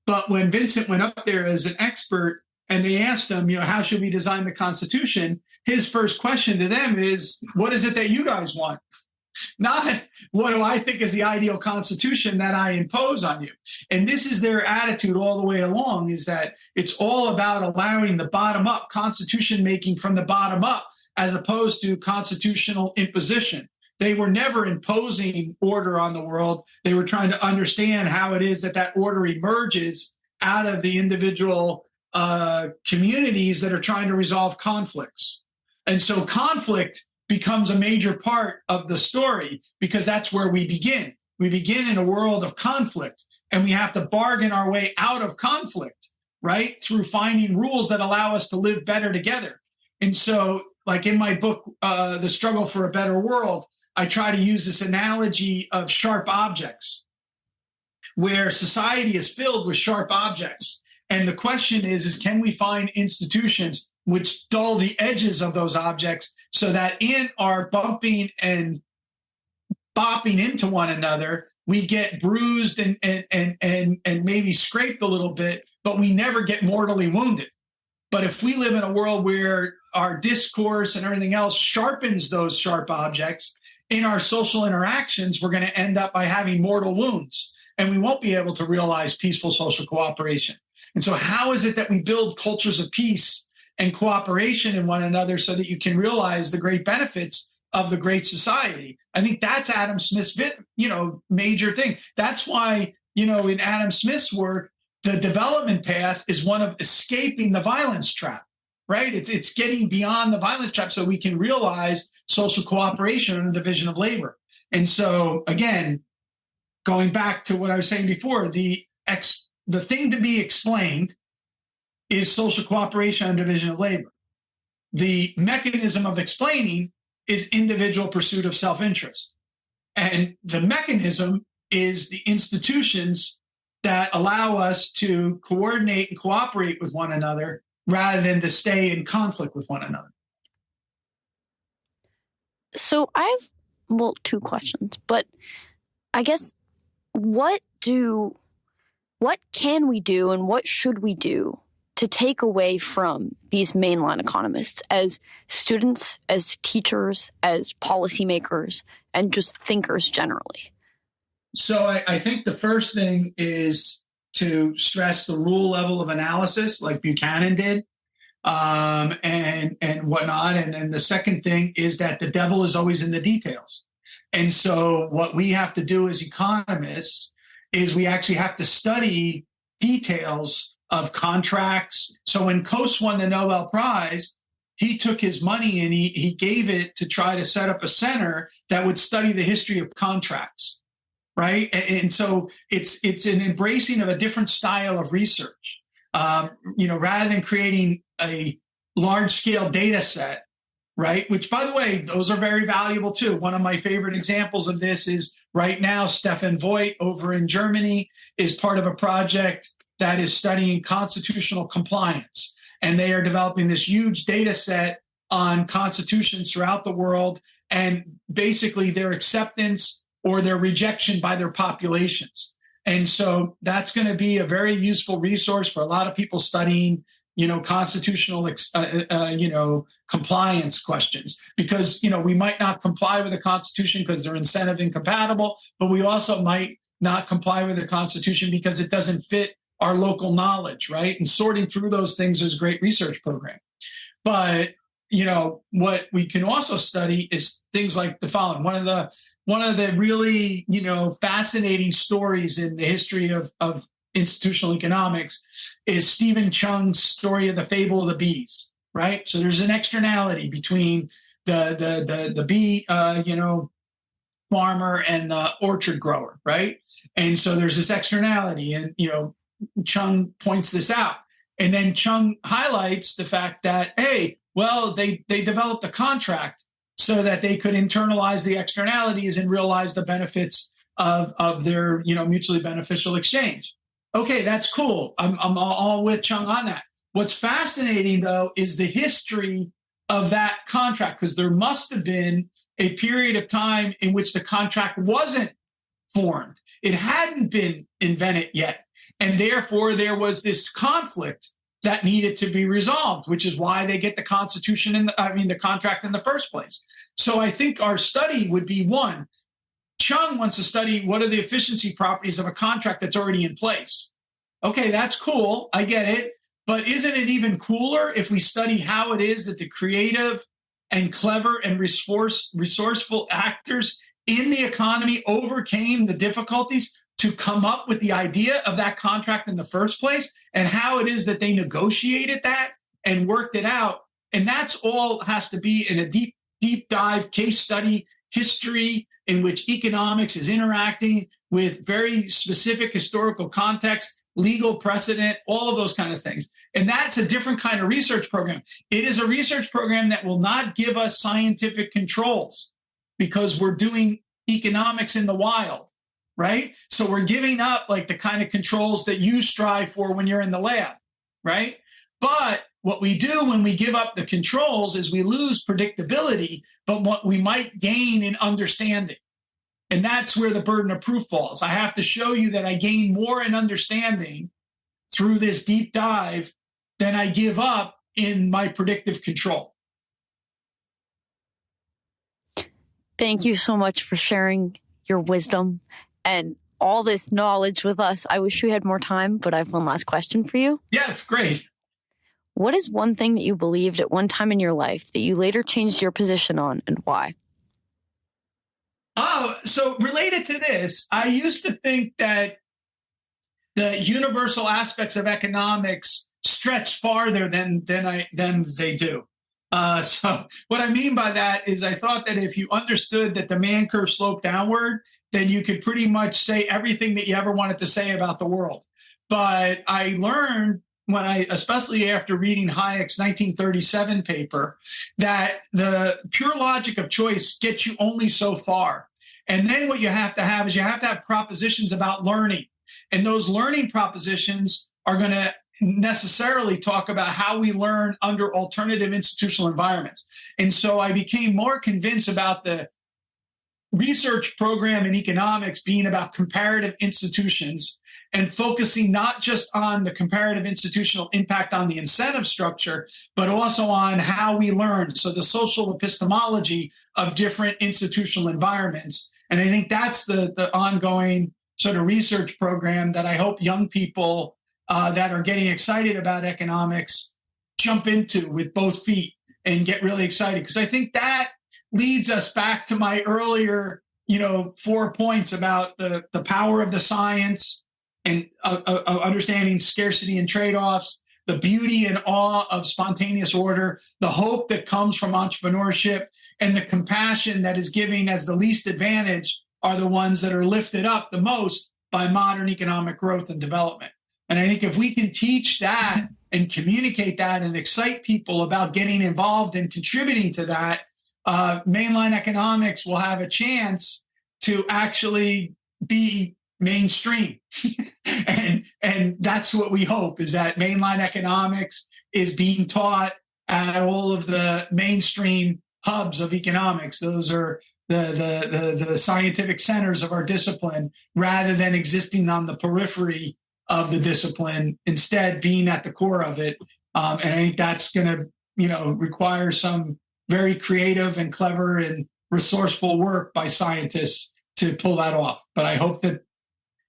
But when Vincent went up there as an expert and they asked him, how should we design the Constitution? His first question to them is, what is it that you guys want? Not what do I think is the ideal Constitution that I impose on you. And this is their attitude all the way along, is that it's all about allowing the bottom up, Constitution making from the bottom up, as opposed to constitutional imposition. They were never imposing order on the world. They were trying to understand how it is that order emerges out of the individual communities that are trying to resolve conflicts. And so conflict becomes a major part of the story because that's where we begin. We begin in a world of conflict, and we have to bargain our way out of conflict, right? Through finding rules that allow us to live better together. And so, like in my book, The Struggle for a Better World, I try to use this analogy of sharp objects, where society is filled with sharp objects. And the question is can we find institutions which dull the edges of those objects so that in our bumping and bopping into one another, we get bruised and maybe scraped a little bit, but we never get mortally wounded. But if we live in a world where our discourse and everything else sharpens those sharp objects, in our social interactions, we're going to end up by having mortal wounds, and we won't be able to realize peaceful social cooperation. And so how is it that we build cultures of peace and cooperation in one another so that you can realize the great benefits of the Great Society. I think that's Adam Smith's, major thing. That's why, in Adam Smith's work, the development path is one of escaping the violence trap, right? It's getting beyond the violence trap so we can realize social cooperation and the division of labor. And so, again, going back to what I was saying before, the thing to be explained is social cooperation and division of labor. The mechanism of explaining is individual pursuit of self-interest. And the mechanism is the institutions that allow us to coordinate and cooperate with one another rather than to stay in conflict with one another. So I have, two questions, but I guess what can we do and what should we do to take away from these mainline economists as students, as teachers, as policymakers, and just thinkers generally? So I think the first thing is to stress the rule level of analysis, like Buchanan did, and whatnot. And the second thing is that the devil is always in the details. And so what we have to do as economists is we actually have to study details of contracts. So when Coase won the Nobel Prize, he took his money and he gave it to try to set up a center that would study the history of contracts, right? And so it's an embracing of a different style of research. Rather than creating a large-scale data set, right? Which, by the way, those are very valuable too. One of my favorite examples of this is right now, Stefan Voigt over in Germany is part of a project that is studying constitutional compliance. And they are developing this huge data set on constitutions throughout the world and basically their acceptance or their rejection by their populations. And so that's going to be a very useful resource for a lot of people studying, constitutional, compliance questions, because, we might not comply with the Constitution because they're incentive incompatible, but we also might not comply with the Constitution because it doesn't fit our local knowledge, right? And sorting through those things is a great research program. But, what we can also study is things like the following. One of the really, fascinating stories in the history of institutional economics is Stephen Chung's story of the fable of the bees, right? So there's an externality between the bee, farmer and the orchard grower, right? And so there's this externality, and, Chung points this out. And then Chung highlights the fact that, hey, well, they developed a contract so that they could internalize the externalities and realize the benefits of their, mutually beneficial exchange. Okay, that's cool. I'm all with Chung on that. What's fascinating, though, is the history of that contract, because there must have been a period of time in which the contract wasn't formed. It hadn't been invented yet. And therefore, there was this conflict that needed to be resolved, which is why they get the Constitution the contract in the first place. So I think our study would be one. Chung wants to study what are the efficiency properties of a contract that's already in place. Okay, that's cool. I get it. But isn't it even cooler if we study how it is that the creative and clever and resourceful actors in the economy overcame the difficulties to come up with the idea of that contract in the first place, and how it is that they negotiated that and worked it out? And that's all has to be in a deep dive case study history in which economics is interacting with very specific historical context, legal precedent, all of those kind of things. And that's a different kind of research program. It is a research program that will not give us scientific controls because we're doing economics in the wild, right? So we're giving up like the kind of controls that you strive for when you're in the lab, right? But what we do when we give up the controls is we lose predictability, but what we might gain in understanding. And that's where the burden of proof falls. I have to show you that I gain more in understanding through this deep dive than I give up in my predictive control. Thank you so much for sharing your wisdom and all this knowledge with us. I wish we had more time, but I have one last question for you. Yes, great. What is one thing that you believed at one time in your life that you later changed your position on, and why? Oh, so related to this, I used to think that the universal aspects of economics stretch farther than they do. So what I mean by that is I thought that if you understood that the man curve sloped downward, then you could pretty much say everything that you ever wanted to say about the world. But I learned especially after reading Hayek's 1937 paper, that the pure logic of choice gets you only so far. And then what you have to have is you have to have propositions about learning. And those learning propositions are going to necessarily talk about how we learn under alternative institutional environments. And so I became more convinced about the research program in economics being about comparative institutions and focusing not just on the comparative institutional impact on the incentive structure, but also on how we learn. So the social epistemology of different institutional environments. And I think that's the ongoing sort of research program that I hope young people that are getting excited about economics jump into with both feet and get really excited. Because I think that leads us back to my earlier, 4 points about the power of the science and understanding scarcity and trade-offs, the beauty and awe of spontaneous order, the hope that comes from entrepreneurship, and the compassion that is giving as the least advantage are the ones that are lifted up the most by modern economic growth and development. And I think if we can teach that and communicate that and excite people about getting involved and contributing to that, mainline economics will have a chance to actually be mainstream. and that's what we hope, is that mainline economics is being taught at all of the mainstream hubs of economics. Those are the scientific centers of our discipline, rather than existing on the periphery of the discipline, instead being at the core of it. And I think that's going to, require some very creative and clever and resourceful work by scientists to pull that off. But I hope that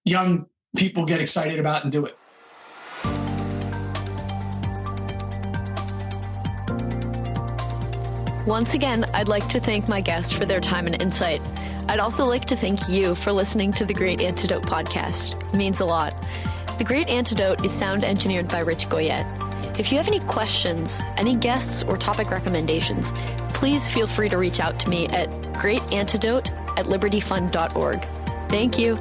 young people get excited about and do it. Once again, I'd like to thank my guests for their time and insight. I'd also like to thank you for listening to the Great Antidote podcast. It means a lot. The Great Antidote is sound engineered by Rich Goyette. If you have any questions, any guests, or topic recommendations, please feel free to reach out to me at greatantidote@libertyfund.org. Thank you.